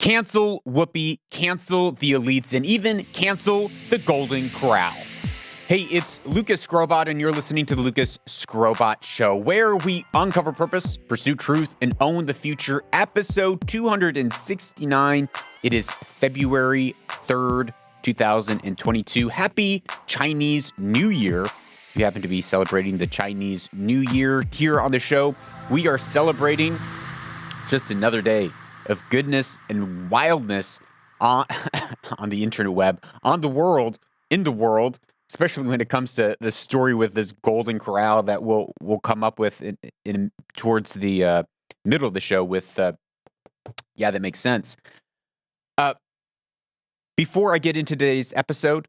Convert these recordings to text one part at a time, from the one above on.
Cancel Whoopi, cancel the elites, and even cancel the Golden Corral. Hey, it's Lucas Scrobot, and you're listening to the Lucas Scrobot Show, where we uncover purpose, pursue truth, and own the future. Episode 269. It is February 3rd, 2022. Happy Chinese New Year. If you happen to be celebrating the Chinese New Year here on the show, we are celebrating just another day of goodness and wildness on, on the internet web, on the world, in the world, especially when it comes to the story with this Golden Corral that we'll come up with in towards the middle of the show with, yeah, that makes sense. Before I get into today's episode,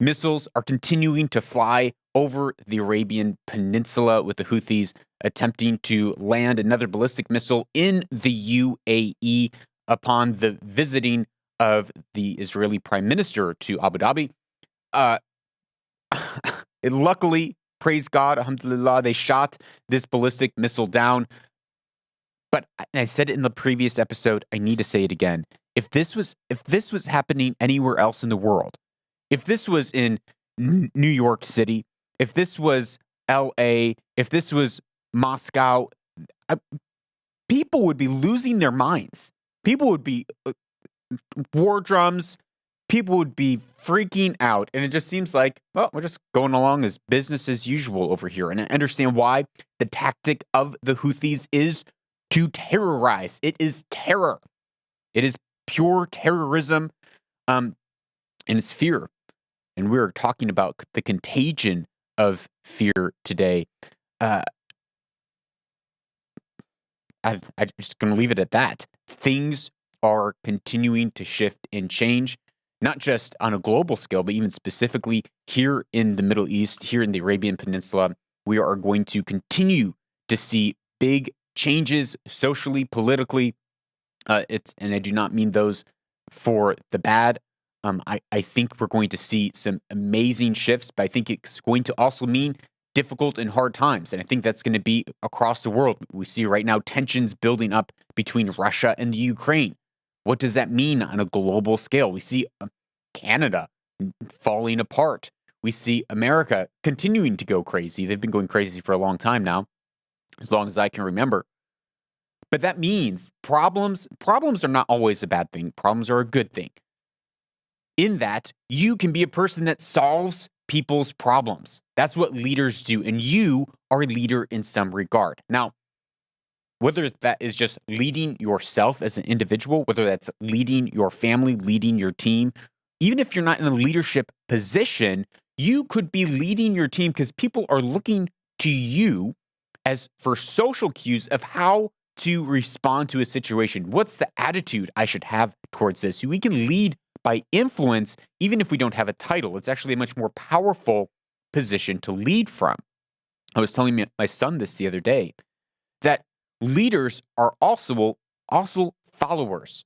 missiles are continuing to fly over the Arabian Peninsula with the Houthis attempting to land another ballistic missile in the UAE upon the visiting of the Israeli Prime Minister to Abu Dhabi. Luckily, praise God, alhamdulillah, they shot this ballistic missile down. But I said it in the previous episode, I need to say it again. If this was happening anywhere else in the world, if this was in New York City, if this was LA, if this was Moscow, people would be losing their minds. People would be war drums. People would be freaking out. And it just seems like, well, we're just going along as business as usual over here. And I understand why. The tactic of the Houthis is to terrorize. It is terror. It is pure terrorism. And it's fear. And we're talking about the contagion of fear today. I'm just going to leave it at that. Things are continuing to shift and change, not just on a global scale, but even specifically here in the Middle East, here in the Arabian Peninsula. We are going to continue to see big changes socially, politically. And I do not mean those for the bad. I think we're going to see some amazing shifts, but I think it's going to also mean difficult and hard times. And I think that's going to be across the world. We see right now tensions building up between Russia and the Ukraine. What does that mean on a global scale? We see Canada falling apart. We see America continuing to go crazy. They've been going crazy for a long time now, as long as I can remember. But that means problems are not always a bad thing. Problems are a good thing. In that, you can be a person that solves people's problems. That's what leaders do, and you are a leader in some regard. Now, whether that is just leading yourself as an individual, whether that's leading your family, leading your team, even if you're not in a leadership position, you could be leading your team because people are looking to you as for social cues of how to respond to a situation. What's the attitude I should have towards this? We can lead by influence, even if we don't have a title. It's actually a much more powerful position to lead from. I was telling my son this the other day, that leaders are also followers.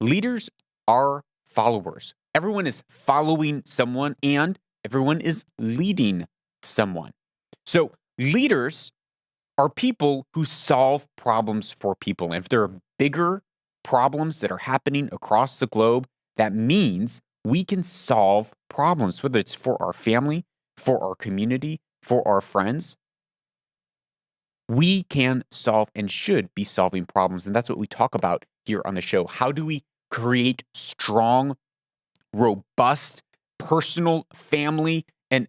Leaders are followers. Everyone is following someone, and everyone is leading someone. So leaders are people who solve problems for people. And if there are bigger problems that are happening across the globe, that means we can solve problems, whether it's for our family, for our community, for our friends. We can solve and should be solving problems. And that's what we talk about here on the show. How do we create strong, robust, personal, family, and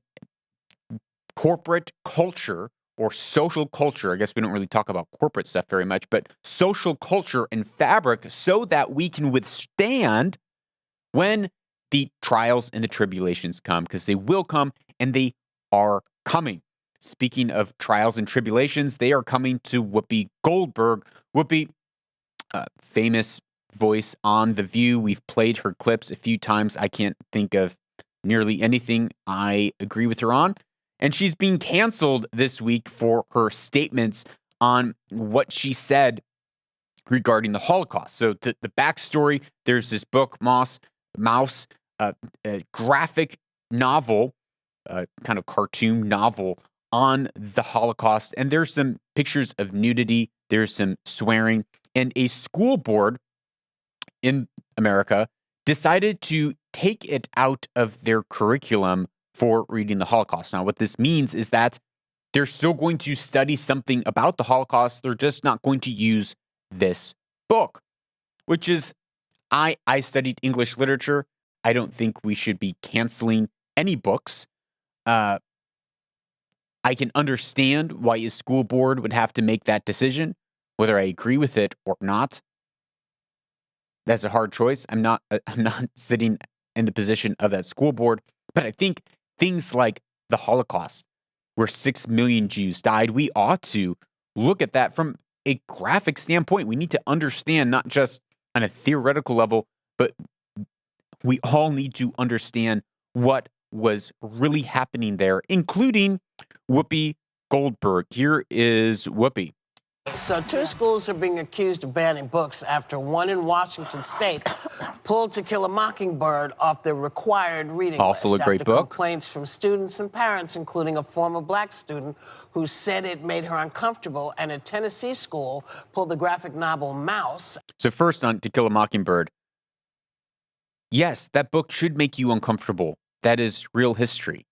corporate culture or social culture? I guess we don't really talk about corporate stuff very much, but social culture and fabric so that we can withstand when the trials and the tribulations come, because they will come and they are coming. Speaking of trials and tribulations, they are coming to Whoopi Goldberg. Whoopi, famous voice on The View. We've played her clips a few times. I can't think of nearly anything I agree with her on. And she's being canceled this week for her statements on what she said regarding the Holocaust. So the backstory, there's this book, Mouse, a graphic novel, kind of cartoon novel on the Holocaust. And there's some pictures of nudity. There's some swearing. And a school board in America decided to take it out of their curriculum for reading the Holocaust. Now, what this means is that they're still going to study something about the Holocaust. They're just not going to use this book, which is, I studied English literature. I don't think we should be canceling any books. I can understand why a school board would have to make that decision, whether I agree with it or not. That's a hard choice. I'm not sitting in the position of that school board, but I think things like the Holocaust, where 6 million Jews died, we ought to look at that from a graphic standpoint. We need to understand, not just on a theoretical level, but we all need to understand what was really happening there, including Whoopi Goldberg. Here is Whoopi. So 2 schools are being accused of banning books after one in Washington state pulled To Kill a Mockingbird off their required reading Also list a great after book. complaints from students and parents, including a former black student who said it made her uncomfortable, and a Tennessee school pulled the graphic novel Mouse. So first on To Kill a Mockingbird, yes, that book should make you uncomfortable. That is real history.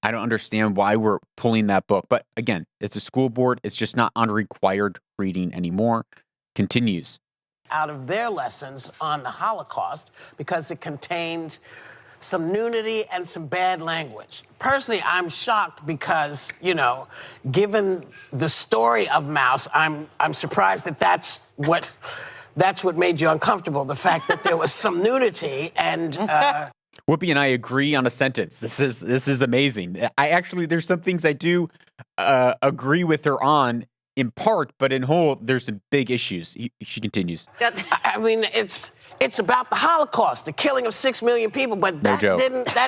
I don't understand why we're pulling that book. But again, it's a school board. It's just not on required reading anymore. Continues. Out of their lessons on the Holocaust because it contained some nudity and some bad language. Personally, I'm shocked because, given the story of Mouse, I'm surprised that that's what made you uncomfortable, the fact that there was some nudity and... Whoopi and I agree on a sentence. This is amazing. There's some things I do agree with her on in part, but in whole, there's some big issues. She continues. I mean, it's about the Holocaust, the killing of 6 million people, but that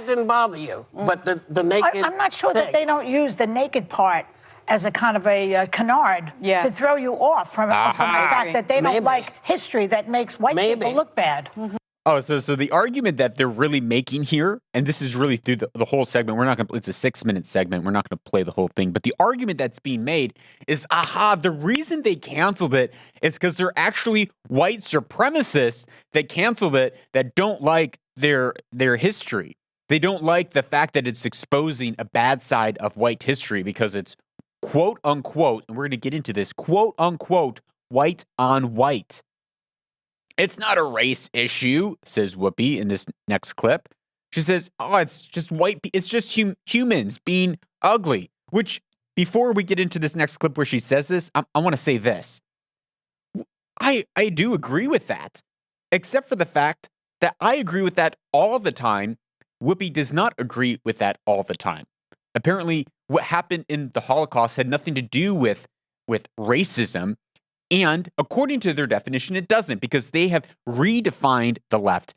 didn't bother you. But the naked. I'm not sure that they don't use the naked part as a kind of a canard to throw you off from the fact that they don't like history that makes white people look bad. Mm-hmm. Oh, so the argument that they're really making here, and this is really through the whole segment, it's a 6-minute segment, we're not going to play the whole thing, but the argument that's being made is, the reason they canceled it is because they're actually white supremacists that canceled it that don't like their history. They don't like the fact that it's exposing a bad side of white history because it's quote unquote, and we're going to get into this, quote unquote, white on white. It's not a race issue, says Whoopi in this next clip. She says, it's just it's just humans being ugly. Which, before we get into this next clip where she says this, I want to say this. I do agree with that, except for the fact that I agree with that all the time. Whoopi does not agree with that all the time. Apparently, what happened in the Holocaust had nothing to do with racism. And according to their definition, it doesn't, because they have redefined the left,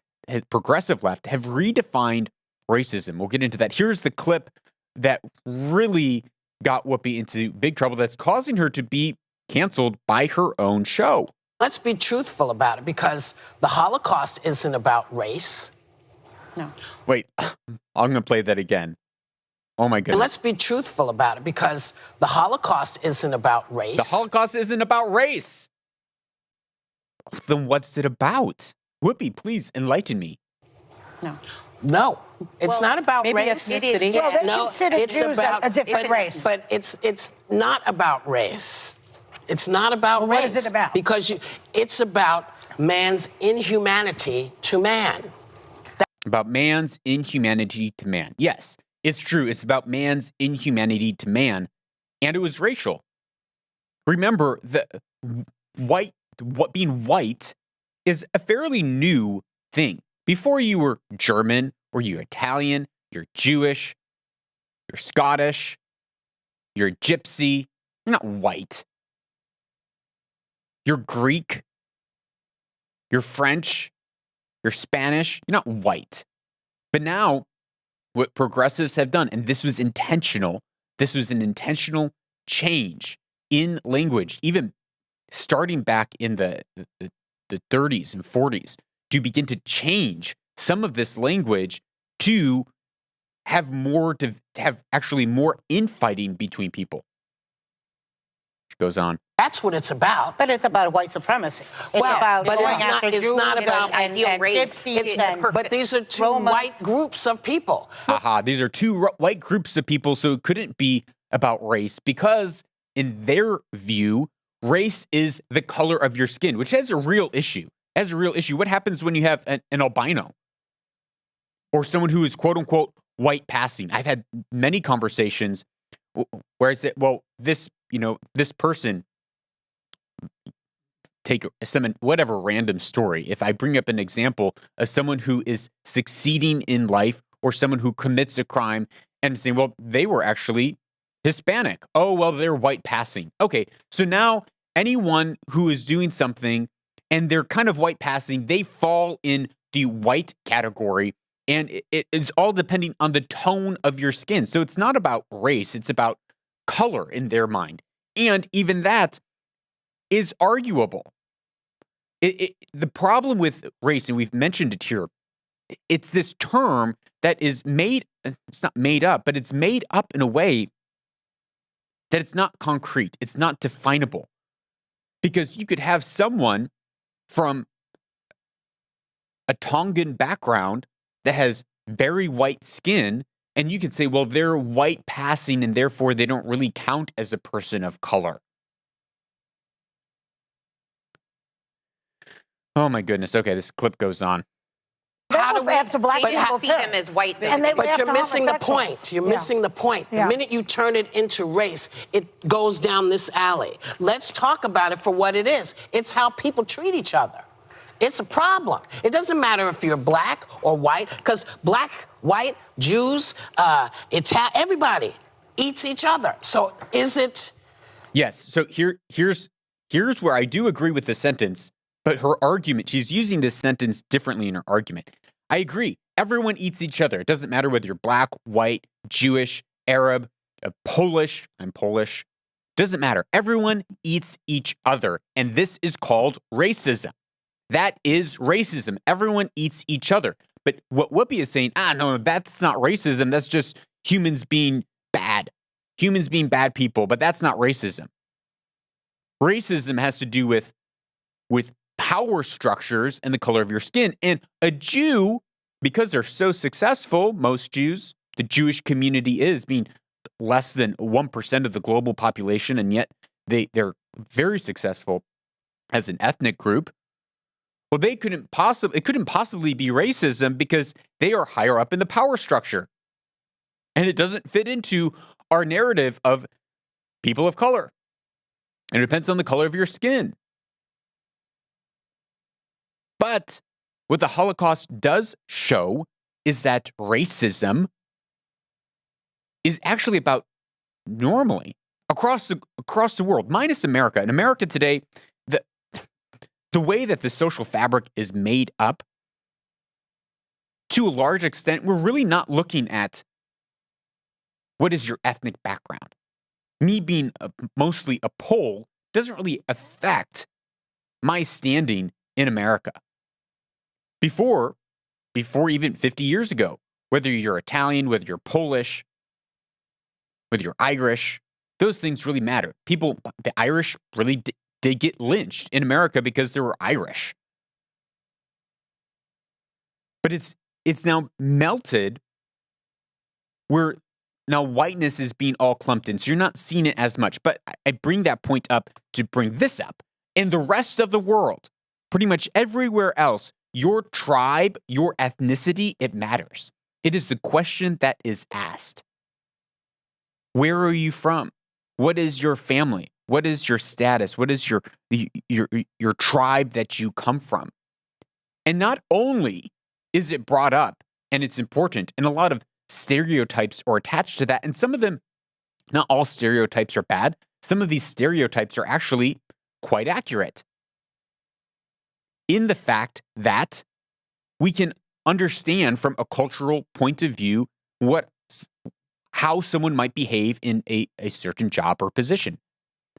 progressive left, have redefined racism. We'll get into that. Here's the clip that really got Whoopi into big trouble, that's causing her to be canceled by her own show. Let's be truthful about it, because the Holocaust isn't about race. No. Wait, I'm going to play that again. Oh, my goodness. Let's be truthful about it, because the Holocaust isn't about race. The Holocaust isn't about race. Then what's it about? Whoopi, please enlighten me. No, it's not about race. Ethnicity. Well, they consider Jews a different race. But it's not about race. It's not about race. What is it about? Because it's about man's inhumanity to man. About man's inhumanity to man. Yes. It's true. It's about man's inhumanity to man, and it was racial. Remember, being white is a fairly new thing. Before you were German, or you're Italian, you're Jewish, you're Scottish, you're Gypsy, you're not white. You're Greek, you're French, you're Spanish, you're not white. But now, what progressives have done, and this was intentional, this was an intentional change in language, even starting back in the 30s and 40s, to begin to change some of this language to have actually more infighting between people. She goes on. That's what it's about. But it's about white supremacy. It's Well, about but going it's not- after it's Jews not about and ideal race. gypsies It's and But these are two Romans. white groups of people. Aha, these are two white groups of people, so it couldn't be about race because, in their view, race is the color of your skin, which has a real issue. Has a real issue. What happens when you have an albino or someone who is quote unquote white passing? I've had many conversations where I said, well, this person, take some whatever random story. If I bring up an example of someone who is succeeding in life or someone who commits a crime and saying, well, they were actually Hispanic. Oh, well, they're white passing. Okay, so now anyone who is doing something and they're kind of white passing, they fall in the white category, and it's all depending on the tone of your skin. So it's not about race, it's about color in their mind. And even that is arguable. The problem with race, and we've mentioned it here, it's this term that is it's not made up, but it's made up in a way that it's not concrete, it's not definable. Because you could have someone from a Tongan background that has very white skin, and you could say, well, they're white passing, and therefore they don't really count as a person of color. Oh my goodness. Okay, this clip goes on. How do we after black They people see too. them as white. And they But went you're after missing the homosexuals. point. You're Yeah. missing the point. Yeah. The minute you turn it into race, it goes down this alley. Let's talk about it for what it is. It's how people treat each other. It's a problem. It doesn't matter if you're black or white, because black, white, Jews, everybody eats each other. So is it? Yes. So here's where I do agree with the sentence, but her argument, she's using this sentence differently in her argument. I agree. Everyone eats each other. It doesn't matter whether you're black, white, Jewish, Arab, Polish. I'm Polish. Doesn't matter. Everyone eats each other. And this is called racism. That is racism. Everyone eats each other. But what Whoopi is saying, no, that's not racism. That's just humans being bad. Humans being bad people. But that's not racism. Racism has to do with power structures and the color of your skin. And a Jew, because they're so successful, most Jews, the Jewish community is being less than 1% of the global population, and yet they're very successful as an ethnic group. Well, it couldn't possibly be racism because they are higher up in the power structure. And it doesn't fit into our narrative of people of color. And it depends on the color of your skin. But what the Holocaust does show is that racism is actually about normally across the world, minus America. In America today, the way that the social fabric is made up, to a large extent, we're really not looking at what is your ethnic background. Me being mostly a Pole doesn't really affect my standing in America. Before even 50 years ago, whether you're Italian, whether you're Polish, whether you're Irish, those things really matter. The Irish really did get lynched in America because they were Irish. But it's now melted where now whiteness is being all clumped in. So you're not seeing it as much. But I bring that point up to bring this up. In the rest of the world, pretty much everywhere else, your tribe, your ethnicity, it matters. It is the question that is asked. Where are you from? What is your family? What is your status? What is your tribe that you come from? And not only is it brought up and it's important, and a lot of stereotypes are attached to that, and some of them, not all stereotypes are bad. Some of these stereotypes are actually quite accurate in the fact that we can understand from a cultural point of view how someone might behave in a certain job or position.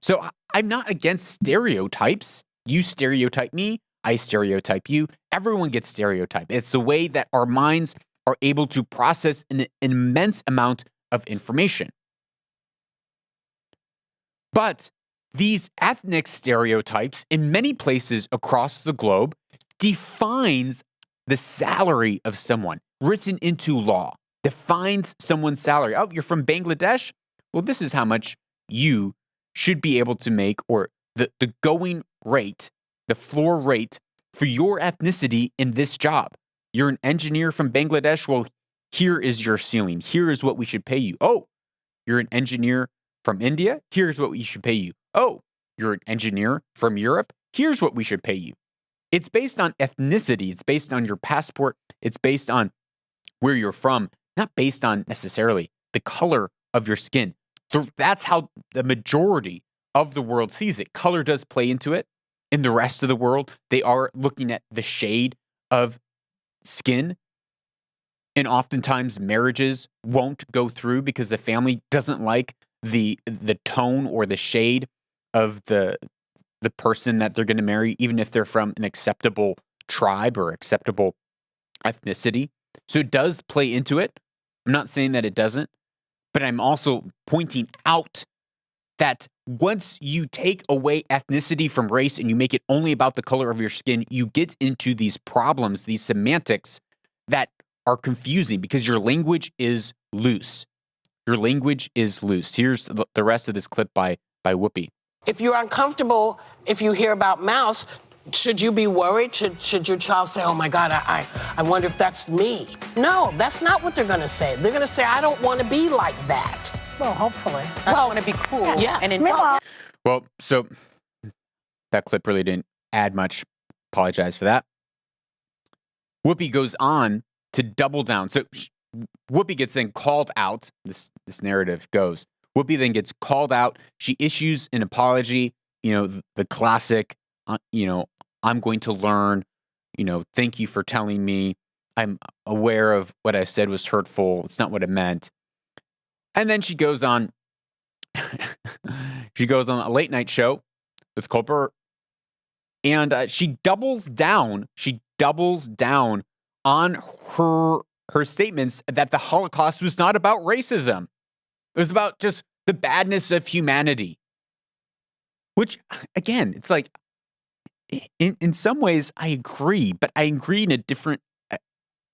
So I'm not against stereotypes. You stereotype me, I stereotype you. Everyone gets stereotyped. It's the way that our minds are able to process an immense amount of information. But these ethnic stereotypes in many places across the globe defines the salary of someone, written into law, defines someone's salary. Oh, you're from Bangladesh? Well, this is how much you should be able to make, or the going rate, the floor rate for your ethnicity in this job. You're an engineer from Bangladesh? Well, here is your ceiling. Here is what we should pay you. Oh, you're an engineer from India? Here's what we should pay you. Oh, you're an engineer from Europe? Here's what we should pay you. It's based on ethnicity. It's based on your passport. It's based on where you're from, not based on necessarily the color of your skin. That's how the majority of the world sees it. Color does play into it. In the rest of the world, they are looking at the shade of skin. And oftentimes marriages won't go through because the family doesn't like the tone or the shade of the person that they're going to marry, even if they're from an acceptable tribe or acceptable ethnicity. So it does play into it. I'm not saying that it doesn't, but I'm also pointing out that once you take away ethnicity from race and you make it only about the color of your skin, you get into these problems, these semantics that are confusing because your language is loose. Your language is loose. Here's the rest of this clip by Whoopi. If you're uncomfortable, if you hear about mouse, should you be worried? Should your child say, oh my God, I wonder if that's me? No, that's not what they're going to say. They're going to say, I don't want to be like that. Well, hopefully. I want to be cool. Yeah. And well, so that clip really didn't add much. Apologize for that. Whoopi goes on to double down. So Whoopi gets then called out. This narrative goes. Whoopi then gets called out. She issues an apology. The classic. I'm going to learn. Thank you for telling me. I'm aware of what I said was hurtful. It's not what it meant. And then she goes on. She goes on a late night show with Culper, and she doubles down. She doubles down on her statements that the Holocaust was not about racism. It was about just the badness of humanity. Which, again, it's like, in some ways, I agree, but I agree in a different,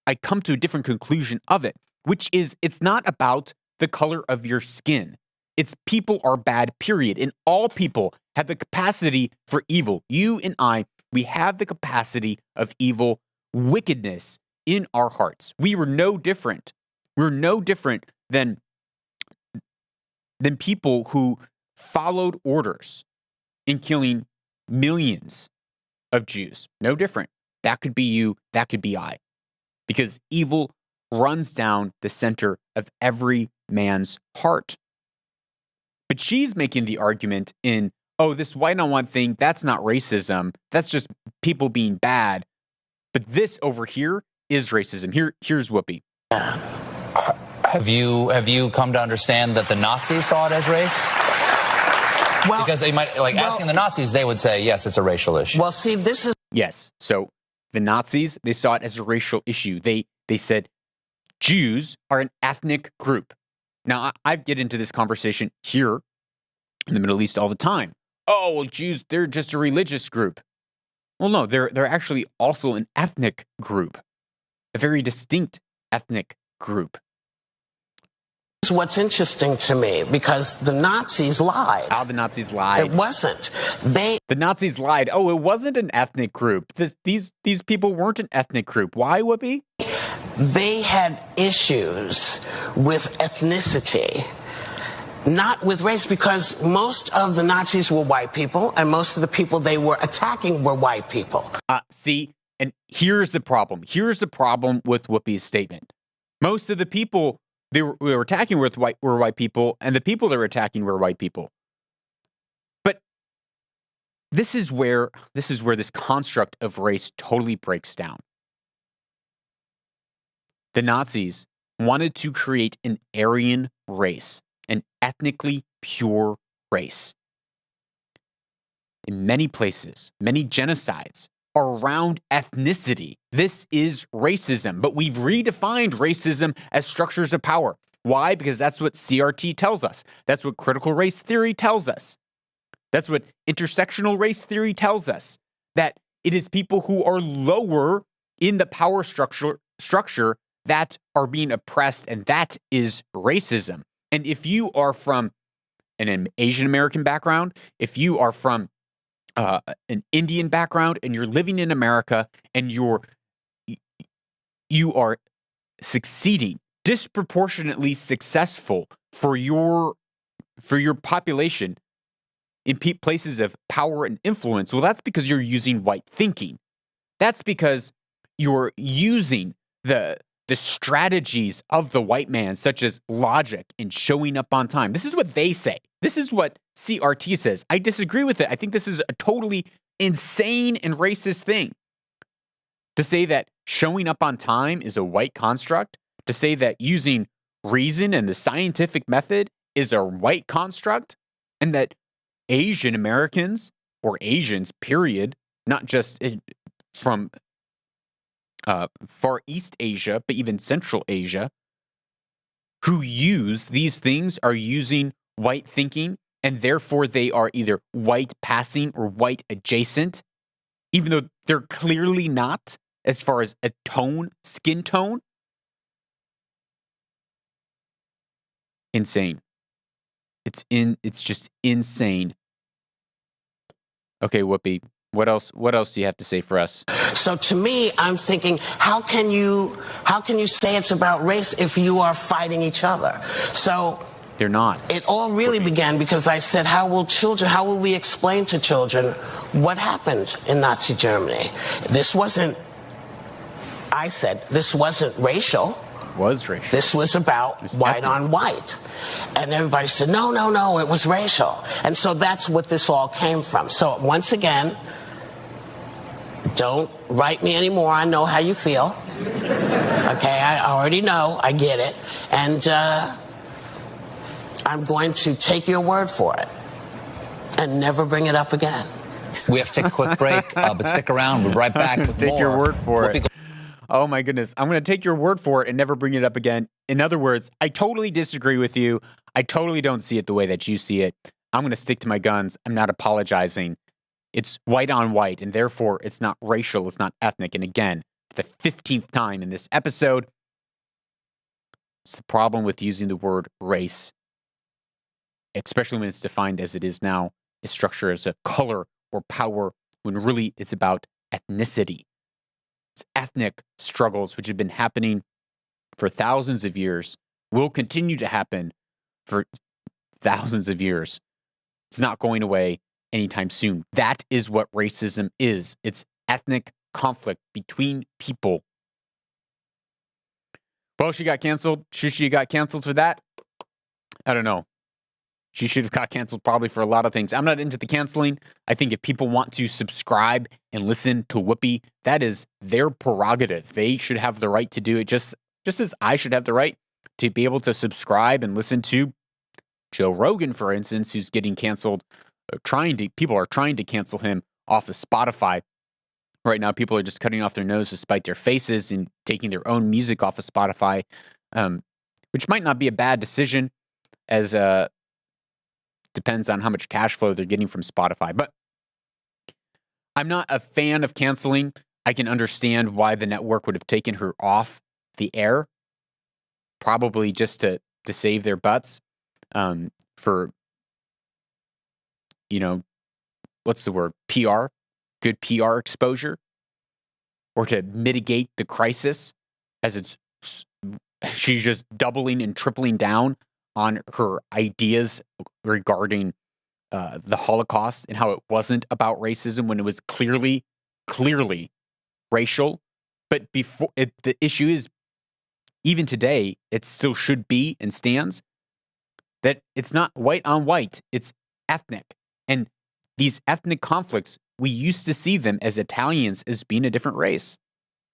I come to a different conclusion of it, which is it's not about the color of your skin. It's people are bad, period. And all people have the capacity for evil. You and I, we have the capacity of evil, wickedness in our hearts. We were no different. We're no different than people who followed orders in killing millions of Jews. No different. That could be you. That could be I. Because evil runs down the center of every man's heart. But she's making the argument in, oh, this white on white thing, that's not racism. That's just people being bad. But this over here is racism. Here's Whoopi. Have you come to understand that the Nazis saw it as race? Well, because they might, asking the Nazis, they would say, yes, it's a racial issue. Well, see, this is... Yes. So the Nazis, they saw it as a racial issue. They said Jews are an ethnic group. Now, I get into this conversation here in the Middle East all the time. Oh, well, Jews, they're just a religious group. Well, no, they're actually also an ethnic group, a very distinct ethnic group. What's interesting to me, because the Nazis lied. How the Nazis lied? It wasn't. The Nazis lied. Oh, it wasn't an ethnic group. These people weren't an ethnic group. Why, Whoopi? They had issues with ethnicity, not with race, because most of the Nazis were white people, and most of the people they were attacking were white people. See, and here's the problem. Here's the problem with Whoopi's statement. Most of the people they were attacking were white people, and the people they were attacking were white people. But this is where this construct of race totally breaks down. The Nazis wanted to create an Aryan race, an ethnically pure race. In many places, many genocides are around ethnicity. This is racism, but we've redefined racism as structures of power. Why? Because that's what CRT tells us. That's what critical race theory tells us. That's what intersectional race theory tells us, that it is people who are lower in the power structure that are being oppressed, and that is racism. And if you are from an Asian American background, if you are from an Indian background, and you're living in America, and you are succeeding, disproportionately successful for your population in places of power and influence, well, that's because you're using white thinking. That's because you're using the strategies of the white man, such as logic and showing up on time. This is what they say. This is what CRT says. I disagree with it. I think this is a totally insane and racist thing. To say that showing up on time is a white construct, to say that using reason and the scientific method is a white construct, and that Asian Americans, or Asians, period, not just from Far East Asia, but even Central Asia, who use these things are using white thinking, and therefore they are either white passing or white adjacent, even though they're clearly not as far as a tone, skin tone. Insane. It's just insane. Okay, Whoopi, what else do you have to say for us? So to me, I'm thinking, how can you say it's about race if you are fighting each other? So they're not. It all really began because I said, how will we explain to children what happened in Nazi Germany? I said this wasn't racial. Was racial. This was about white on white. And everybody said, no, it was racial. And so that's what this all came from. So once again, don't write me anymore. I know how you feel. Okay, I already know. I get it. And I'm going to take your word for it and never bring it up again. We have to take a quick break, but stick around. We'll be right back with take more. Your word for it. Oh my goodness. I'm going to take your word for it and never bring it up again. In other words, I totally disagree with you. I totally don't see it the way that you see it. I'm going to stick to my guns. I'm not apologizing. It's white on white, and therefore it's not racial. It's not ethnic. And again, for the 15th time in this episode, it's the problem with using the word race, especially when it's defined as it is now, is structured as a color or power, when really it's about ethnicity. It's ethnic struggles, which have been happening for thousands of years, will continue to happen for thousands of years. It's not going away anytime soon. That is what racism is. It's ethnic conflict between people. Well, she got canceled. She got canceled for that? I don't know. She should have got canceled probably for a lot of things. I'm not into the canceling. I think if people want to subscribe and listen to Whoopi, that is their prerogative. They should have the right to do it, just as I should have the right to be able to subscribe and listen to Joe Rogan, for instance, who's getting canceled. People are trying to cancel him off of Spotify. Right now, people are just cutting off their nose to spite their faces and taking their own music off of Spotify, which might not be a bad decision, as depends on how much cash flow they're getting from Spotify. But I'm not a fan of canceling. I can understand why the network would have taken her off the air, probably just to save their butts, for, what's the word? PR, good PR exposure, or to mitigate the crisis, as she's just doubling and tripling down on her ideas regarding the Holocaust and how it wasn't about racism when it was clearly racial. But the issue is, even today, it still should be and stands that it's not white on white, it's ethnic. And these ethnic conflicts, we used to see them as Italians as being a different race,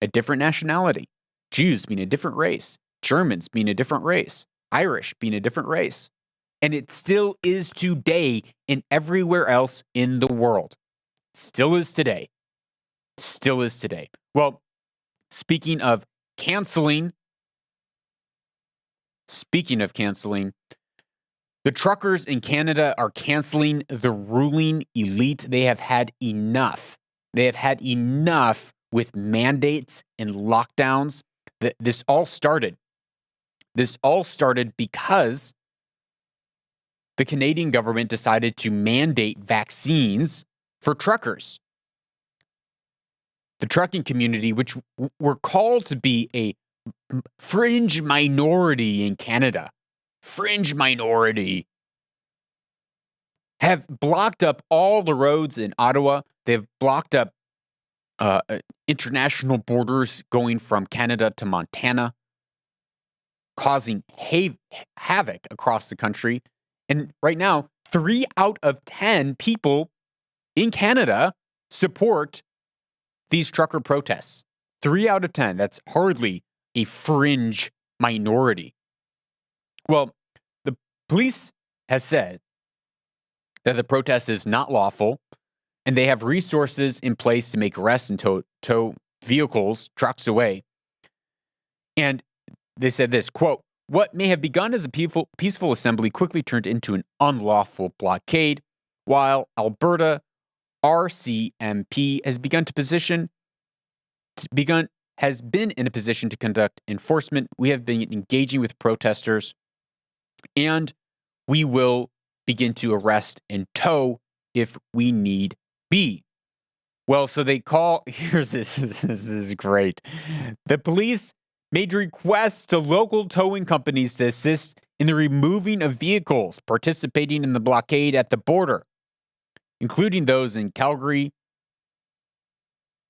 a different nationality, Jews being a different race, Germans being a different race, Irish being a different race. And it still is today in everywhere else in the world. Still is today. Still is today. Well, speaking of canceling, The truckers in Canada are canceling the ruling elite. They have had enough. They have had enough with mandates and lockdowns. This all started because the Canadian government decided to mandate vaccines for truckers. The trucking community, which were called to be a fringe minority in Canada, have blocked up all the roads in Ottawa. They've blocked up international borders going from Canada to Montana, causing havoc across the country. And right now, 3 out of 10 people in Canada support these trucker protests. 3 out of 10. That's hardly a fringe minority. Well, the police have said that the protest is not lawful, and they have resources in place to make arrests and tow vehicles, trucks away. And they said this, quote, "What may have begun as a peaceful assembly quickly turned into an unlawful blockade, while Alberta RCMP has been in a position to conduct enforcement. We have been engaging with protesters, and we will begin to arrest and tow if we need be." Well, so they call, this is great. The police made requests to local towing companies to assist in the removing of vehicles participating in the blockade at the border, including those in Calgary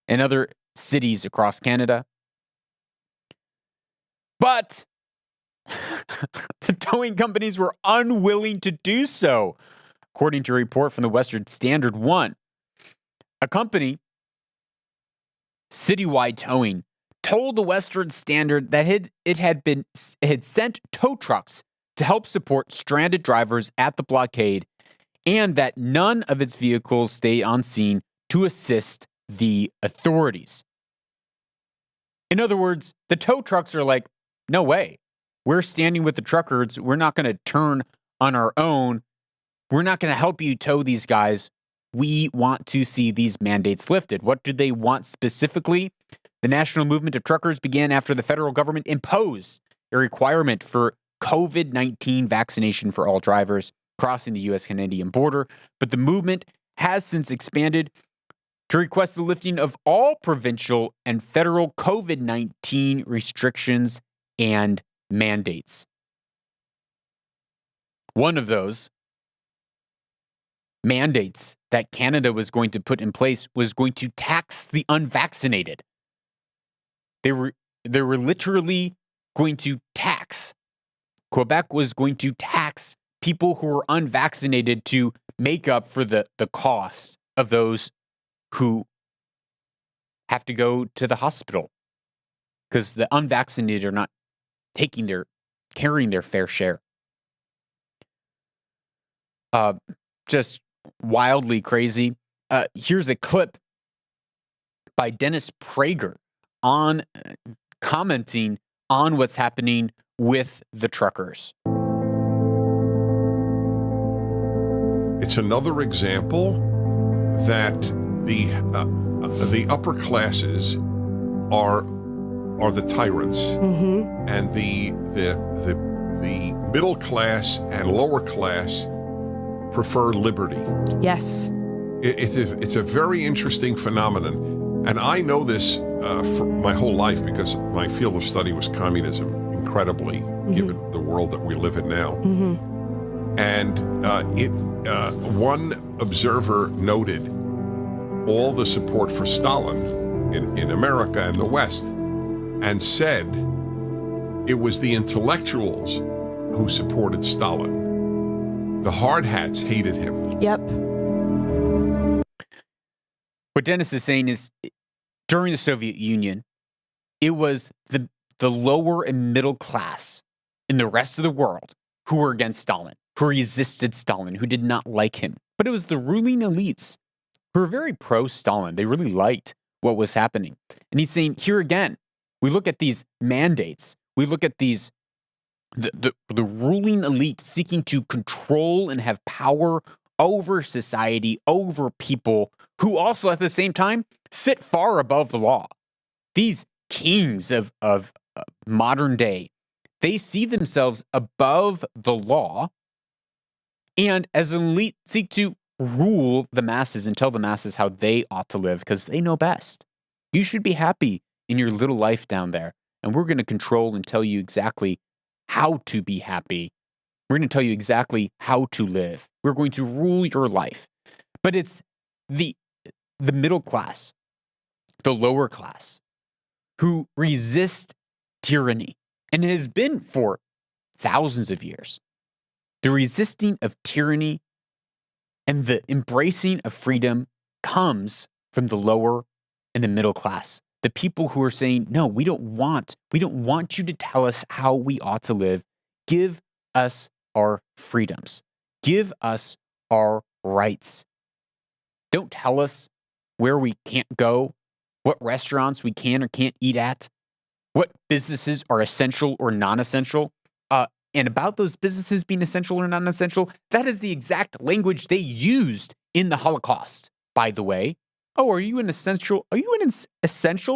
and other cities across Canada. But the towing companies were unwilling to do so, according to a report from the Western Standard 1. A company, Citywide Towing, told the Western Standard that it had sent tow trucks to help support stranded drivers at the blockade, and that none of its vehicles stayed on scene to assist the authorities. In other words, the tow trucks are like, no way. We're standing with the truckers. We're not going to turn on our own. We're not going to help you tow these guys. We want to see these mandates lifted. What do they want specifically? The national movement of truckers began after the federal government imposed a requirement for COVID-19 vaccination for all drivers crossing the U.S.-Canadian border, but the movement has since expanded to request the lifting of all provincial and federal COVID-19 restrictions and mandates. One of those mandates that Canada was going to put in place was going to tax the unvaccinated. They were literally going to tax. Quebec was going to tax people who were unvaccinated to make up for the cost of those who have to go to the hospital because the unvaccinated are not carrying their fair share. Just wildly crazy. Here's a clip by Dennis Prager on commenting on what's happening with the truckers. It's another example that the upper classes are the tyrants, and the middle class and lower class prefer liberty. Yes. It's a very interesting phenomenon, and I know this for my whole life because my field of study was communism, incredibly, given the world that we live in now. And one observer noted all the support for Stalin in America and the West, and said it was the intellectuals who supported Stalin. The hard hats hated him. Yep. What Dennis is saying is, during the Soviet Union, it was the lower and middle class in the rest of the world who were against Stalin, who resisted Stalin, who did not like him. But it was the ruling elites who were very pro-Stalin. They really liked what was happening. And he's saying, here again, we look at these mandates, we look at these the ruling elite seeking to control and have power over society, over people who also at the same time sit far above the law. These kings of modern day, they see themselves above the law, and as an elite seek to rule the masses and tell the masses how they ought to live because they know best. You should be happy in your little life down there, and we're going to control and tell you exactly how to be happy. We're going to tell you exactly how to live. We're going to rule your life. But it's the middle class, the lower class, who resist tyranny, and it has been for thousands of years. The resisting of tyranny and the embracing of freedom comes from the lower and the middle class. The people who are saying, no, we don't want you to tell us how we ought to live. Give us our freedoms. Give us our rights. Don't tell us where we can't go, what restaurants we can or can't eat at, what businesses are essential or non-essential. And about those businesses being essential or non-essential, that is the exact language they used in the Holocaust, by the way. Oh, are you an essential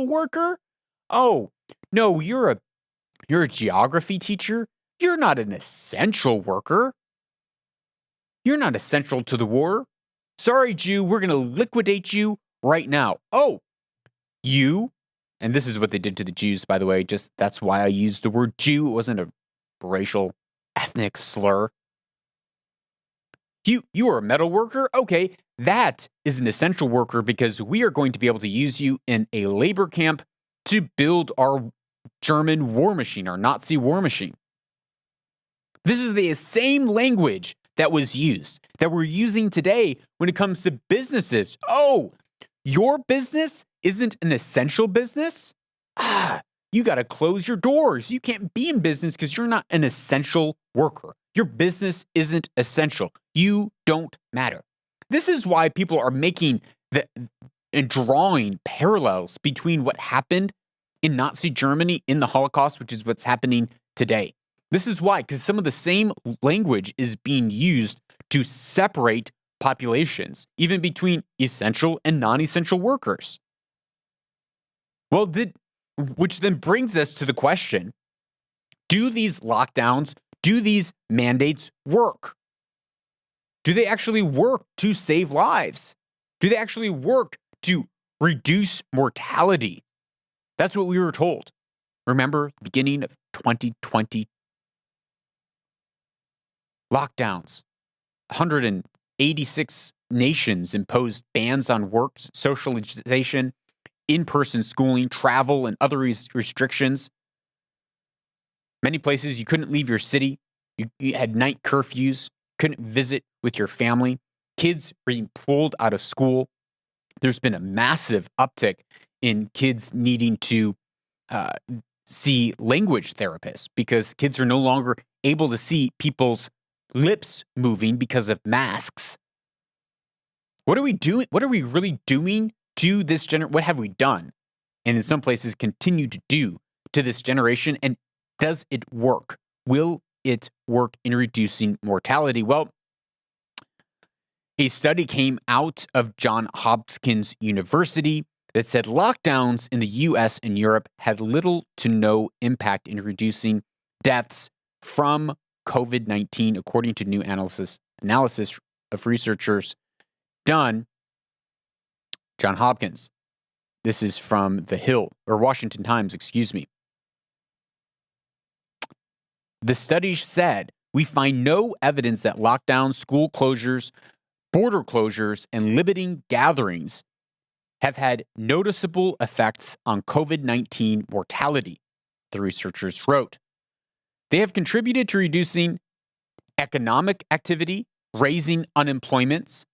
worker? Oh, no, you're a geography teacher. You're not an essential worker. You're not essential to the war. Sorry, Jew, we're going to liquidate you right now. Oh, you, and this is what they did to the Jews, by the way, just that's why I used the word Jew. It wasn't a racial, ethnic slur. You are a metal worker? Okay, that is an essential worker because we are going to be able to use you in a labor camp to build our German war machine, our Nazi war machine. This is the same language that was used, that we're using today when it comes to businesses. Oh, your business isn't an essential business? You got to close your doors. You can't be in business because you're not an essential worker. Your business isn't essential. You don't matter. This is why people are making and drawing parallels between what happened in Nazi Germany in the Holocaust, which is what's happening today. This is why, because some of the same language is being used to separate populations, even between essential and non-essential workers. Well, which then brings us to the question, do these lockdowns, do these mandates work? Do they actually work to save lives? Do they actually work to reduce mortality? That's what we were told. Remember, beginning of 2020, lockdowns, 186 nations imposed bans on work, socialization, in-person schooling, travel, and other restrictions. Many places you couldn't leave your city. You had night curfews, couldn't visit with your family. Kids being pulled out of school. There's been a massive uptick in kids needing to see language therapists because kids are no longer able to see people's lips moving because of masks. What are we doing? What are we really doing to this generation? What have we done? And in some places continue to do to this generation? And does it work? Will it work in reducing mortality? Well, a study came out of Johns Hopkins University that said lockdowns in the US and Europe had little to no impact in reducing deaths from COVID-19, according to new analysis of researchers done. Johns Hopkins. This is from The Hill, or Washington Times, excuse me. The study said, we find no evidence that lockdowns, school closures, border closures, and limiting gatherings have had noticeable effects on COVID-19 mortality, the researchers wrote. They have contributed to reducing economic activity, raising unemployment,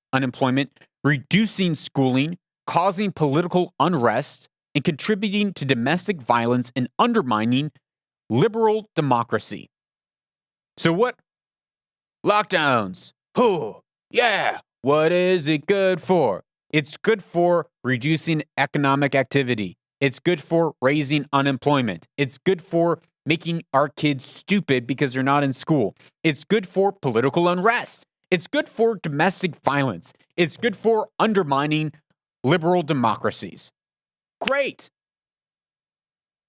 reducing schooling, causing political unrest, and contributing to domestic violence and undermining liberal democracy. So what? Lockdowns. Oh, yeah. What is it good for? It's good for reducing economic activity. It's good for raising unemployment. It's good for making our kids stupid because they're not in school. It's good for political unrest. It's good for domestic violence. It's good for undermining liberal democracies. Great.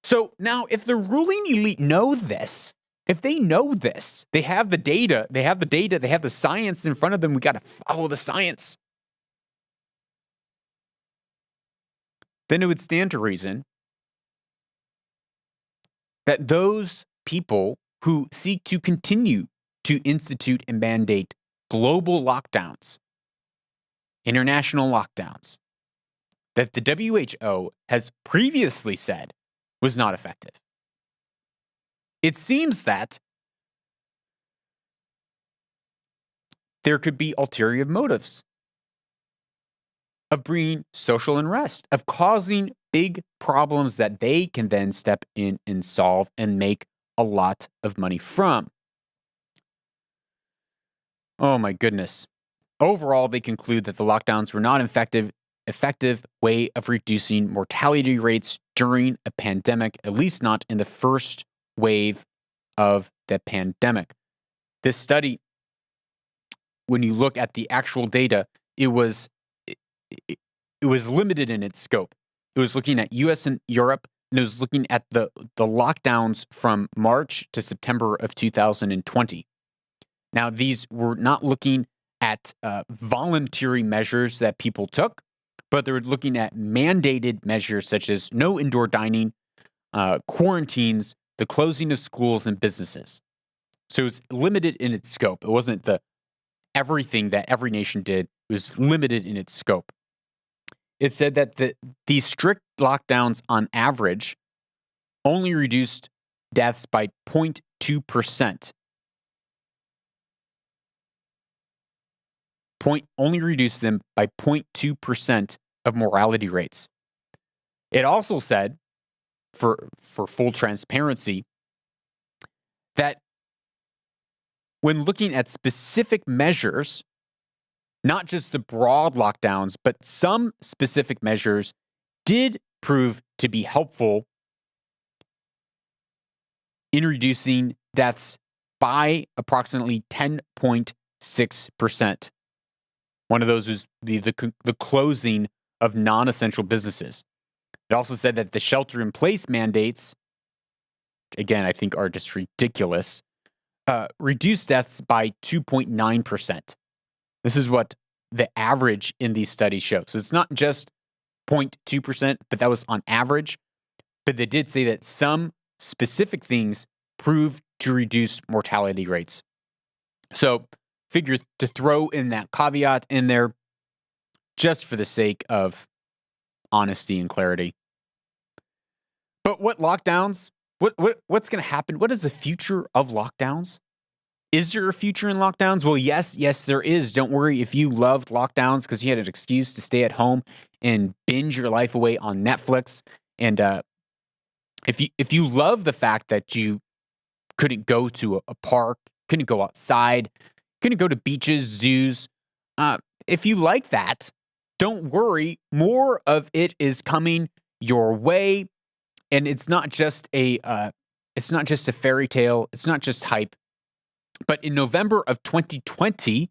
So now if the ruling elite know this, if they know this, they have the data, they have the science in front of them, we got to follow the science. Then it would stand to reason that those people who seek to continue to institute and mandate global lockdowns, international lockdowns, that the WHO has previously said was not effective. It seems that there could be ulterior motives of bringing social unrest, of causing big problems that they can then step in and solve and make a lot of money from. Oh my goodness. Overall, they conclude that the lockdowns were not an effective way of reducing mortality rates during a pandemic, at least not in the first wave of the pandemic. This study, when you look at the actual data, it was limited in its scope. It was looking at US and Europe, and it was looking at the lockdowns from March to September of 2020. Now, these were not looking at voluntary measures that people took, but they were looking at mandated measures such as no indoor dining, quarantines, the closing of schools and businesses. So it was limited in its scope. It wasn't everything that every nation did. It was limited in its scope. It said that these strict lockdowns on average only reduced deaths by 0.2%. Only reduced them by 0.2% of mortality rates. It also said, for full transparency, that when looking at specific measures, not just the broad lockdowns, but some specific measures did prove to be helpful in reducing deaths by approximately 10.6%. One of those was the closing of non-essential businesses. It also said that the shelter-in-place mandates, again, I think are just ridiculous, reduced deaths by 2.9%. This is what the average in these studies show. So it's not just 0.2%, but that was on average. But they did say that some specific things proved to reduce mortality rates. So figure to throw in that caveat in there just for the sake of honesty and clarity. But what lockdowns? What's going to happen? What is the future of lockdowns? Is there a future in lockdowns? Well, yes, there is. Don't worry if you loved lockdowns because you had an excuse to stay at home and binge your life away on Netflix. And if you love the fact that you couldn't go to a park, couldn't go outside, couldn't go to beaches, zoos, if you like that, don't worry. More of it is coming your way, and it's not just a fairy tale. It's not just hype. But in November of 2020,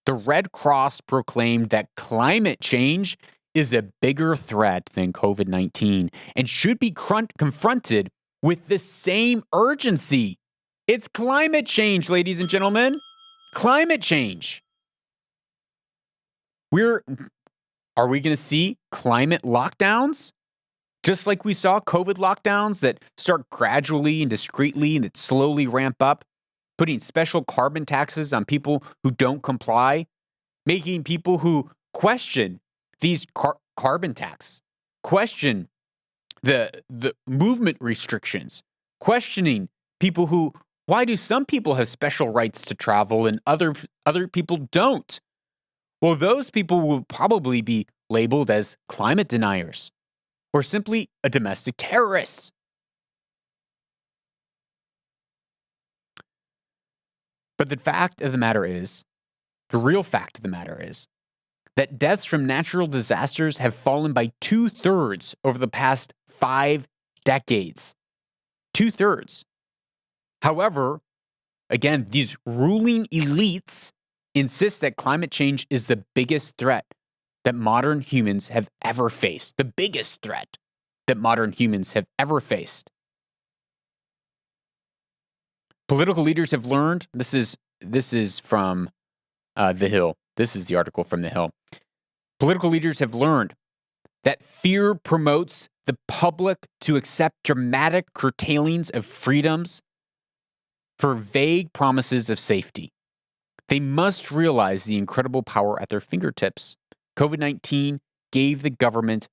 the Red Cross proclaimed that climate change is a bigger threat than COVID-19 and should be confronted with the same urgency. It's climate change, ladies and gentlemen. Climate change. Are we going to see climate lockdowns? Just like we saw COVID lockdowns that start gradually and discreetly and that slowly ramp up, putting special carbon taxes on people who don't comply, making people who question these carbon tax, question the movement restrictions, questioning people who, why do some people have special rights to travel and other people don't? Well, those people will probably be labeled as climate deniers or simply a domestic terrorist. But the real fact of the matter is that deaths from natural disasters have fallen by 2/3 over the past 5 decades. 2/3. However, again, these ruling elites insist that climate change is the biggest threat that modern humans have ever faced. The biggest threat that modern humans have ever faced. Political leaders have learned, this is from The Hill. This is the article from The Hill. Political leaders have learned that fear promotes the public to accept dramatic curtailings of freedoms for vague promises of safety. They must realize the incredible power at their fingertips. COVID-19 gave the government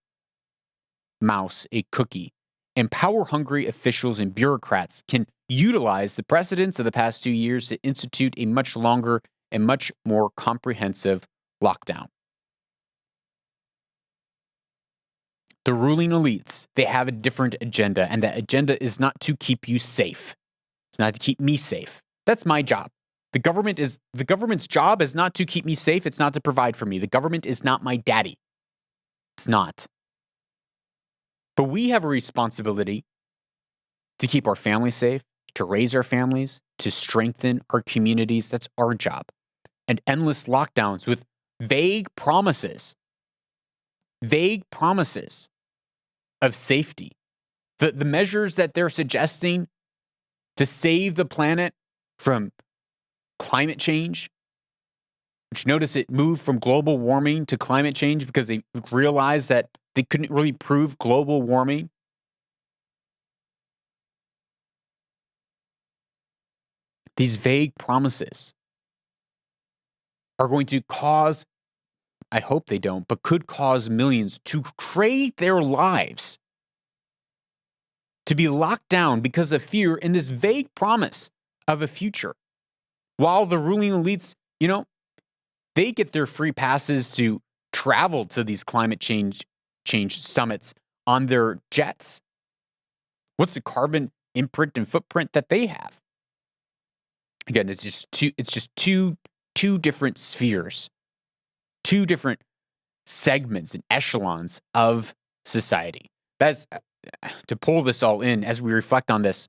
mouse a cookie, and power-hungry officials and bureaucrats can utilize the precedents of the past 2 years to institute a much longer and much more comprehensive lockdown. The ruling elites, they have a different agenda, and that agenda is not to keep you safe. It's not to keep me safe. That's my job. The government's job is not to keep me safe. It's not to provide for me. The government is not my daddy. It's not. But we have a responsibility to keep our families safe, to raise our families, to strengthen our communities. That's our job. And endless lockdowns with vague promises of safety. The measures that they're suggesting to save the planet from climate change, which notice it moved from global warming to climate change because they realized that they couldn't really prove global warming. These vague promises are going to cause, I hope they don't, but could cause millions to trade their lives, to be locked down because of fear in this vague promise of a future. While the ruling elites, they get their free passes to travel to these climate change summits on their jets. What's the carbon imprint and footprint that they have? Again, it's just two different spheres, two different segments and echelons of society. That's to pull this all in as we reflect on this.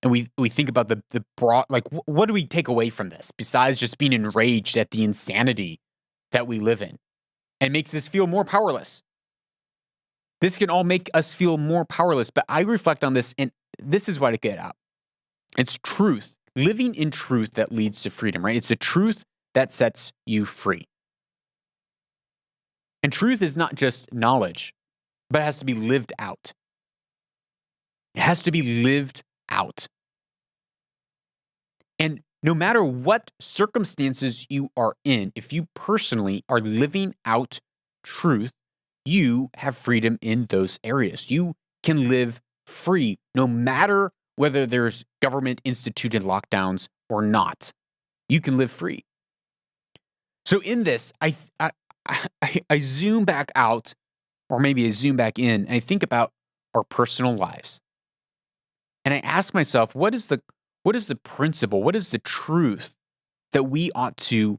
And we think about the broad, like, what do we take away from this besides just being enraged at the insanity that we live in? And makes us feel more powerless. This can all make us feel more powerless, but I reflect on this, and this is what I get out. It's truth, living in truth that leads to freedom, right? It's the truth that sets you free. And truth is not just knowledge, but it has to be lived out. It has to be lived out. And no matter what circumstances you are in, if you personally are living out truth, you have freedom in those areas. You can live free no matter whether there's government instituted lockdowns or not. You can live free. So in this, I zoom back out, or maybe I zoom back in, and I think about our personal lives. And I ask myself, what is the principle, what is the truth that we ought to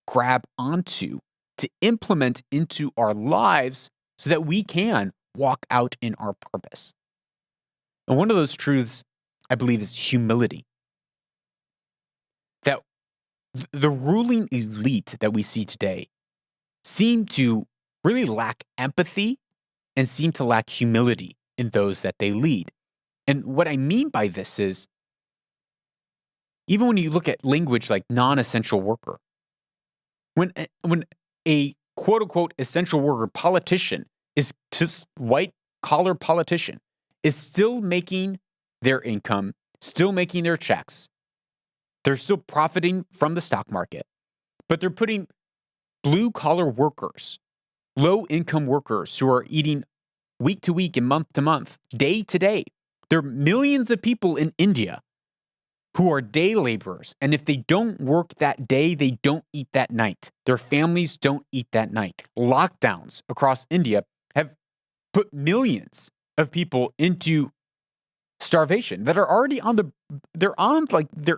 grab onto to implement into our lives so that we can walk out in our purpose? And one of those truths, I believe, is humility. That the ruling elite that we see today seem to really lack empathy and seem to lack humility in those that they lead. And what I mean by this is, even when you look at language like non-essential worker, when a quote-unquote essential worker politician is just white-collar politician is still making their income, still making their checks, they're still profiting from the stock market, but they're putting blue-collar workers, low-income workers who are eating week to week and month to month, day to day. There are millions of people in India who are day laborers, and if they don't work that day, they don't eat that night. Their families don't eat that night. Lockdowns across India have put millions of people into starvation that are already they're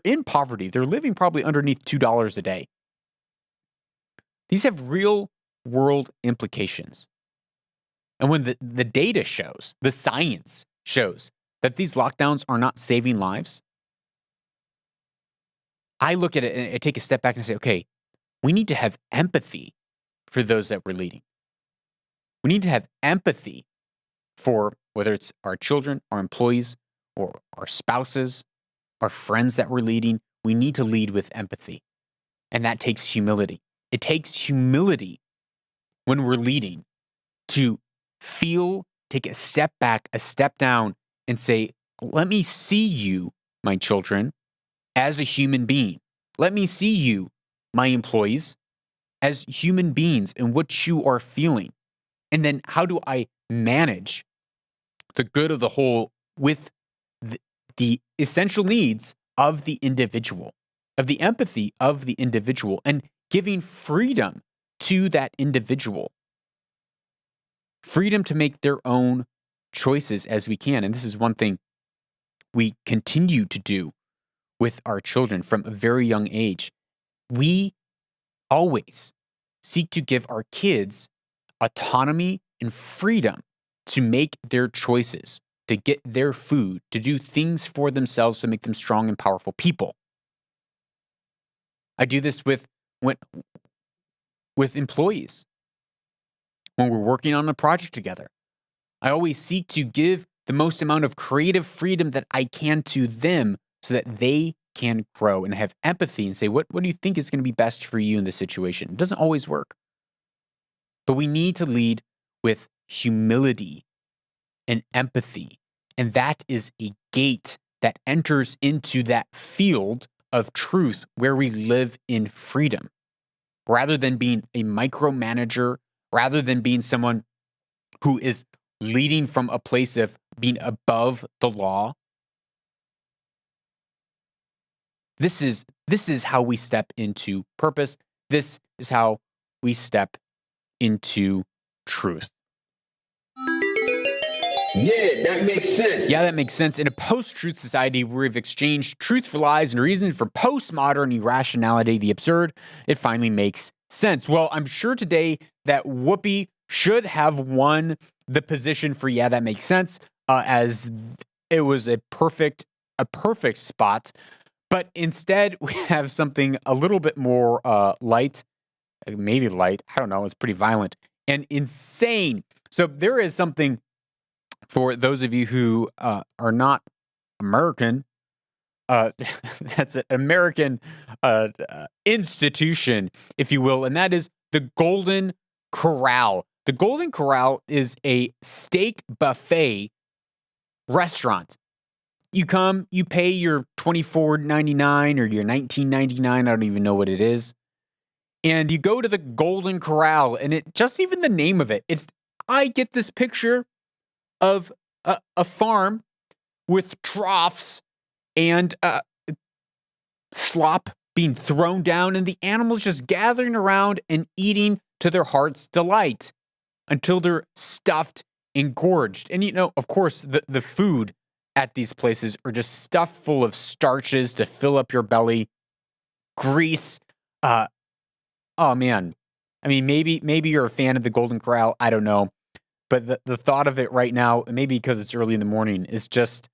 in poverty. They're living probably underneath $2 a day. These have real world implications. And when the data shows, the science shows that these lockdowns are not saving lives, I look at it and I take a step back and I say, okay, we need to have empathy for those that we're leading. We need to have empathy for whether it's our children, our employees, or our spouses, our friends that we're leading. We need to lead with empathy. And that takes humility. It takes humility when we're leading to feel, take a step back, a step down, and say, let me see you, my children, as a human being. Let me see you, my employees, as human beings and what you are feeling. And then how do I manage the good of the whole with the essential needs of the individual, of the empathy of the individual, and giving freedom to that individual. Freedom to make their own choices as we can. And this is one thing we continue to do with our children from a very young age. We always seek to give our kids autonomy and freedom to make their choices, to get their food, to do things for themselves to make them strong and powerful people. I do this with employees. When we're working on a project together, I always seek to give the most amount of creative freedom that I can to them so that they can grow and have empathy and say, what do you think is going to be best for you in this situation? It doesn't always work. But we need to lead with humility and empathy. And that is a gate that enters into that field of truth where we live in freedom. Rather than being a micromanager, rather than being someone who is leading from a place of being above the law. This is how we step into purpose. This is how we step into truth. Yeah, that makes sense. Yeah, that makes sense. In a post-truth society where we've exchanged truth for lies and reasons for postmodern irrationality, the absurd, it finally makes sense. Well, I'm sure today that Whoopi should have won the position for yeah, that makes sense, as it was a perfect spot. But instead, we have something a little bit more light, maybe light. I don't know. It's pretty violent and insane. So there is something for those of you who are not American. That's an American institution, if you will, and that is the Golden Corral. The Golden Corral is a steak buffet restaurant. You come, you pay your $24.99 or your $19.99, I don't even know what it is, and you go to the Golden Corral, and it just even the name of it, I get this picture of a farm with troughs and slop being thrown down, and the animals just gathering around and eating to their heart's delight until they're stuffed and gorged. And, you know, of course, the food at these places are just stuffed full of starches to fill up your belly, grease. Oh, man. I mean, maybe you're a fan of the Golden Corral. I don't know. But the thought of it right now, maybe because it's early in the morning, is just,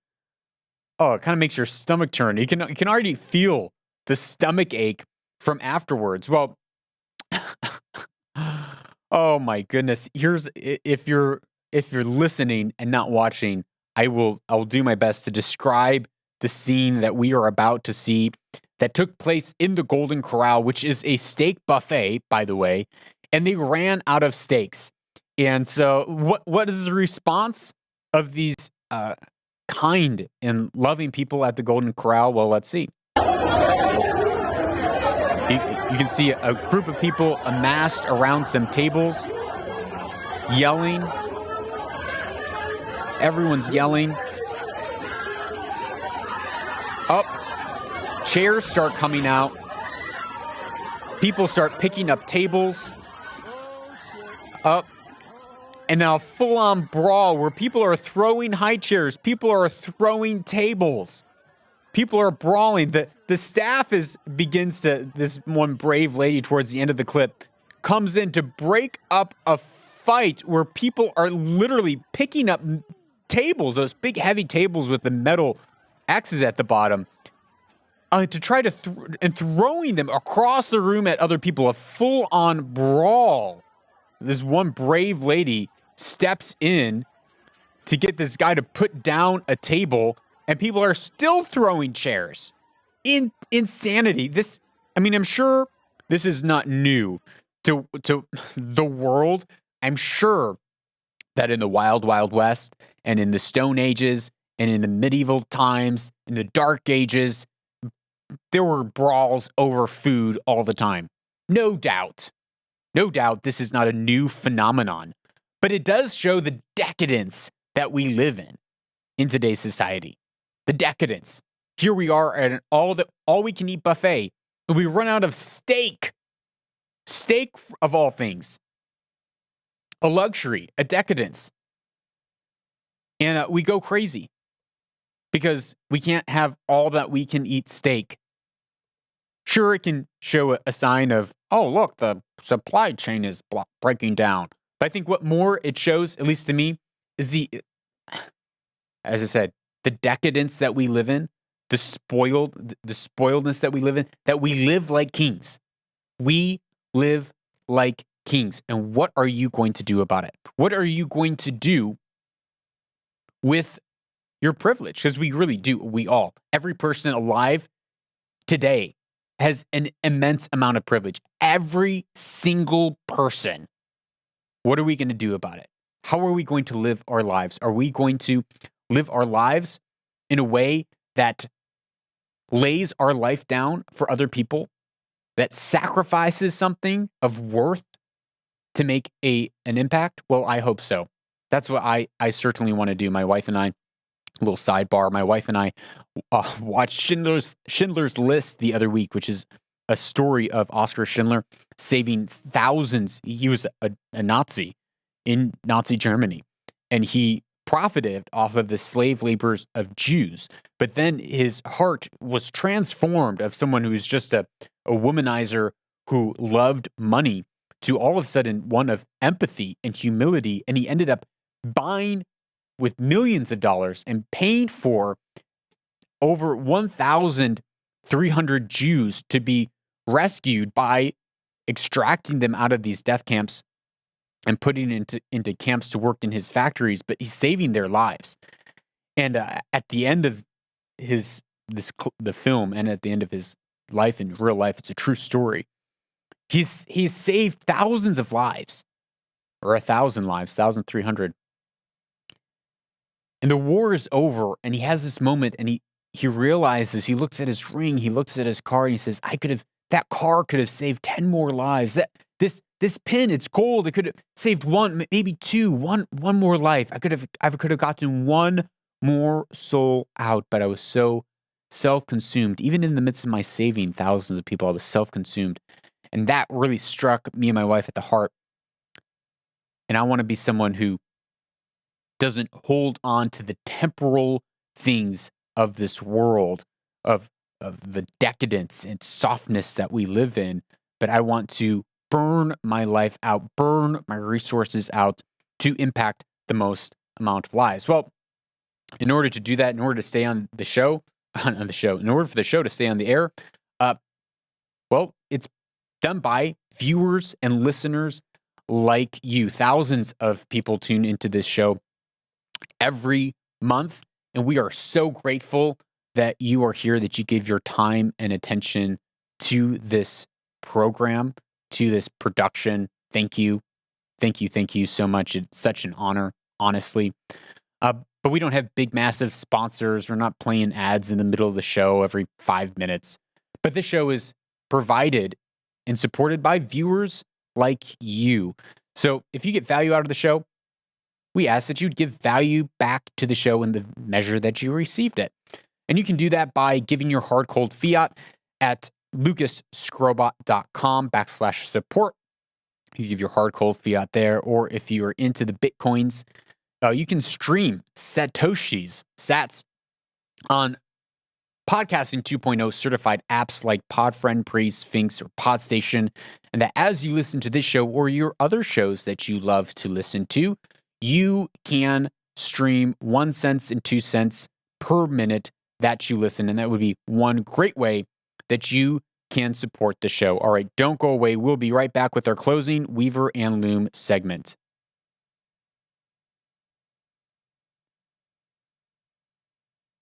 it kind of makes your stomach turn. You can already feel the stomach ache from afterwards. Well, oh my goodness. If you're listening and not watching, I'll do my best to describe the scene that we are about to see that took place in the Golden Corral, which is a steak buffet, by the way, and they ran out of steaks. And so what is the response of these kind and loving people at the Golden Corral? Well, let's see. You can see a group of people amassed around some tables, yelling. Everyone's yelling. Chairs start coming out. People start picking up tables. And now full-on brawl where people are throwing high chairs. People are throwing tables. People are brawling. The staff begins to, this one brave lady towards the end of the clip comes in to break up a fight where people are literally picking up tables, those big heavy tables with the metal X's at the bottom, to try to and throwing them across the room at other people, a full-on brawl. This one brave lady steps in to get this guy to put down a table, and people are still throwing chairs. Insanity. I'm sure this is not new to the world. I'm sure that in the wild, wild west and in the Stone Ages and in the medieval times, in the Dark Ages, there were brawls over food all the time. No doubt. No doubt this is not a new phenomenon, but it does show the decadence that we live in today's society. The decadence. Here we are at an all-we-can-eat buffet, and we run out of steak. Steak of all things. A luxury, a decadence. And we go crazy because we can't have all that we can eat steak. Sure, it can show a sign of, oh, look, the supply chain is breaking down. But I think what more it shows, at least to me, is as I said, the decadence that we live in, the spoiledness that we live in, that we live like kings. We live like kings. And what are you going to do about it? What are you going to do with your privilege? Because we really do. We all, every person alive today has an immense amount of privilege. Every single person. What are we going to do about it? How are we going to live our lives? Are we going to live our lives in a way that lays our life down for other people, that sacrifices something of worth to make an impact? Well, I hope so. That's what I certainly want to do. My wife and I, a little sidebar, my wife and I watched Schindler's List the other week, which is a story of Oskar Schindler saving thousands. He was a Nazi in Nazi Germany, and he profited off of the slave labors of Jews. But then his heart was transformed of someone who was just a womanizer who loved money to all of a sudden one of empathy and humility. And he ended up buying with millions of dollars and paying for over 1,300 Jews to be rescued by extracting them out of these death camps and putting into camps to work in his factories, but he's saving their lives. And at the end of the film, and at the end of his life in real life, it's a true story. He's saved thousands of lives, or 1,000 lives, 1,300. And the war is over, and he has this moment, and he realizes, he looks at his ring, he looks at his car, and he says, that car could have saved 10 more lives. This pin, it's gold. It could have saved one, maybe two, one more life. I could have gotten one more soul out, but I was so self-consumed. Even in the midst of my saving thousands of people, I was self-consumed. And that really struck me and my wife at the heart. And I want to be someone who doesn't hold on to the temporal things of this world, of the decadence and softness that we live in, but I want to burn my life out, burn my resources out to impact the most amount of lives. Well, in order to do that, in order to stay on the show, in order for the show to stay on the air, well, it's done by viewers and listeners like you. Thousands of people tune into this show every month, and we are so grateful that you are here, that you give your time and attention to this program, to this production. Thank you. Thank you so much. It's such an honor, honestly. But we don't have big, massive sponsors. We're not playing ads in the middle of the show every 5 minutes. But this show is provided and supported by viewers like you. So if you get value out of the show, we ask that you'd give value back to the show in the measure that you received it. And you can do that by giving your hard, cold fiat at lucasscrobot.com/support. You give your hard, cold fiat there. Or if you are into the Bitcoins, you can stream Satoshis, Sats, on Podcasting 2.0 certified apps like Podfriend, Breez, Sphinx, or Podstation. And that as you listen to this show or your other shows that you love to listen to, you can stream 1 cent and 2 cents per minute that you listen. And that would be one great way that you can support the show. All right, don't go away. We'll be right back with our closing Weaver and Loom segment.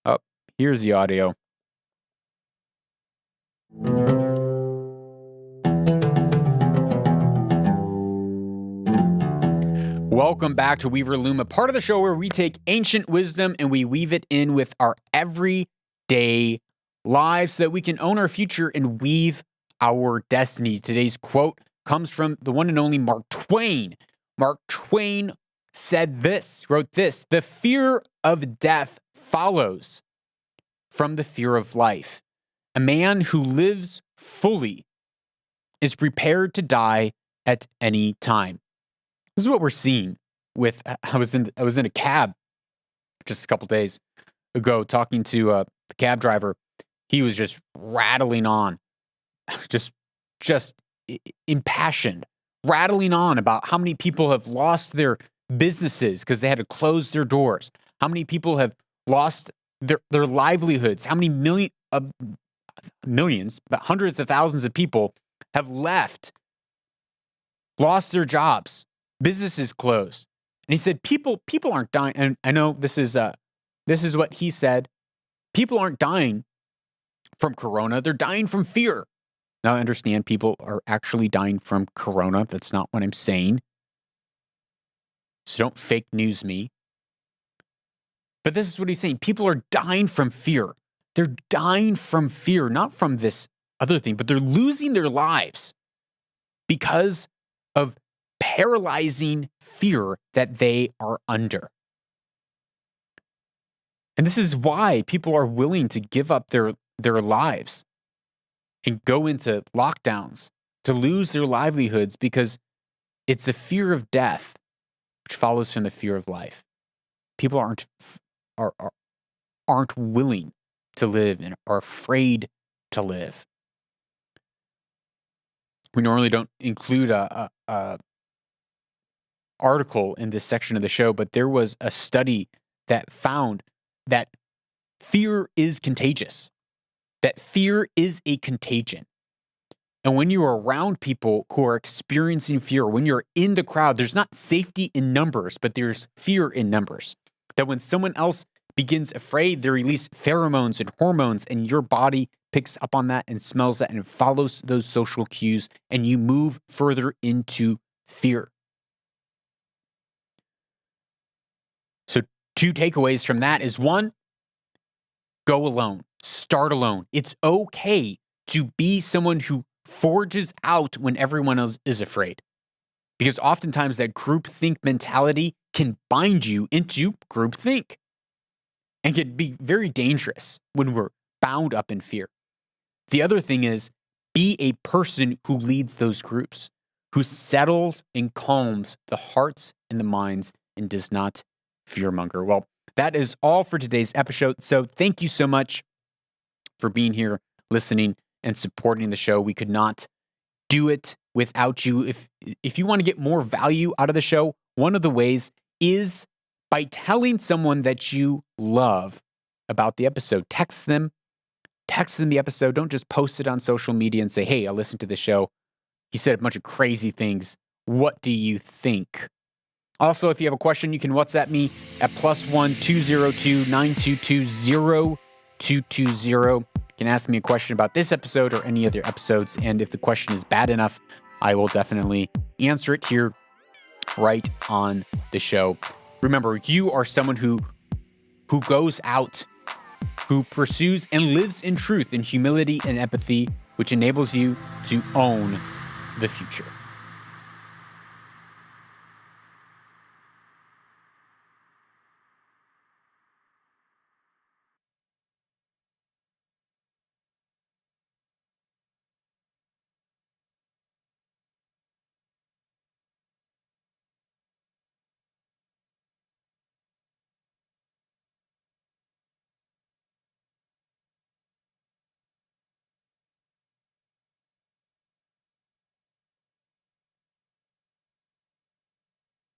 Oh, here's the audio. Welcome back to Weaver Loom, a part of the show where we take ancient wisdom and we weave it in with our everyday lives so that we can own our future and weave our destiny. Today's quote comes from the one and only Mark Twain. Mark Twain said this, wrote this: "The fear of death follows from the fear of life. A man who lives fully is prepared to die at any time." This is what we're seeing with, I was in a cab just a couple days ago talking to the cab driver. He was just rattling on, just impassioned, rattling on about how many people have lost their businesses because they had to close their doors. How many people have lost their livelihoods? How many millions, but hundreds of thousands of people have lost their jobs. Businesses closed. And he said, people aren't dying. And I know this is what he said. People aren't dying from corona. They're dying from fear. Now, I understand people are actually dying from corona. That's not what I'm saying. So don't fake news me. But this is what he's saying. People are dying from fear. They're dying from fear, not from this other thing, but they're losing their lives because of paralyzing fear that they are under. And this is why people are willing to give up their lives and go into lockdowns to lose their livelihoods, because it's the fear of death which follows from the fear of life. People aren't willing to live and are afraid to live. We normally don't include a article in this section of the show, but there was a study that found that fear is contagious, that fear is a contagion. And when you are around people who are experiencing fear, when you're in the crowd, there's not safety in numbers, but there's fear in numbers. That when someone else begins afraid, they release pheromones and hormones, and your body picks up on that and smells that and follows those social cues, and you move further into fear. So 2 takeaways from that is: 1, go alone, start alone. It's okay to be someone who forges out when everyone else is afraid, because oftentimes that groupthink mentality can bind you into groupthink and can be very dangerous when we're bound up in fear. The other thing is, be a person who leads those groups, who settles and calms the hearts and the minds and does not fearmonger. Well, that is all for today's episode. So thank you so much for being here, listening, and supporting the show. We could not do it without you. If you want to get more value out of the show, one of the ways is by telling someone that you love about the episode. Text them the episode. Don't just post it on social media and say, "Hey, I listened to the show. He said a bunch of crazy things. What do you think?" Also, if you have a question, you can WhatsApp me at +1 202 922 0220. You can ask me a question about this episode or any other episodes, and if the question is bad enough, I will definitely answer it here right on the show. Remember, you are someone who goes out, who pursues and lives in truth, in humility and empathy, which enables you to own the future.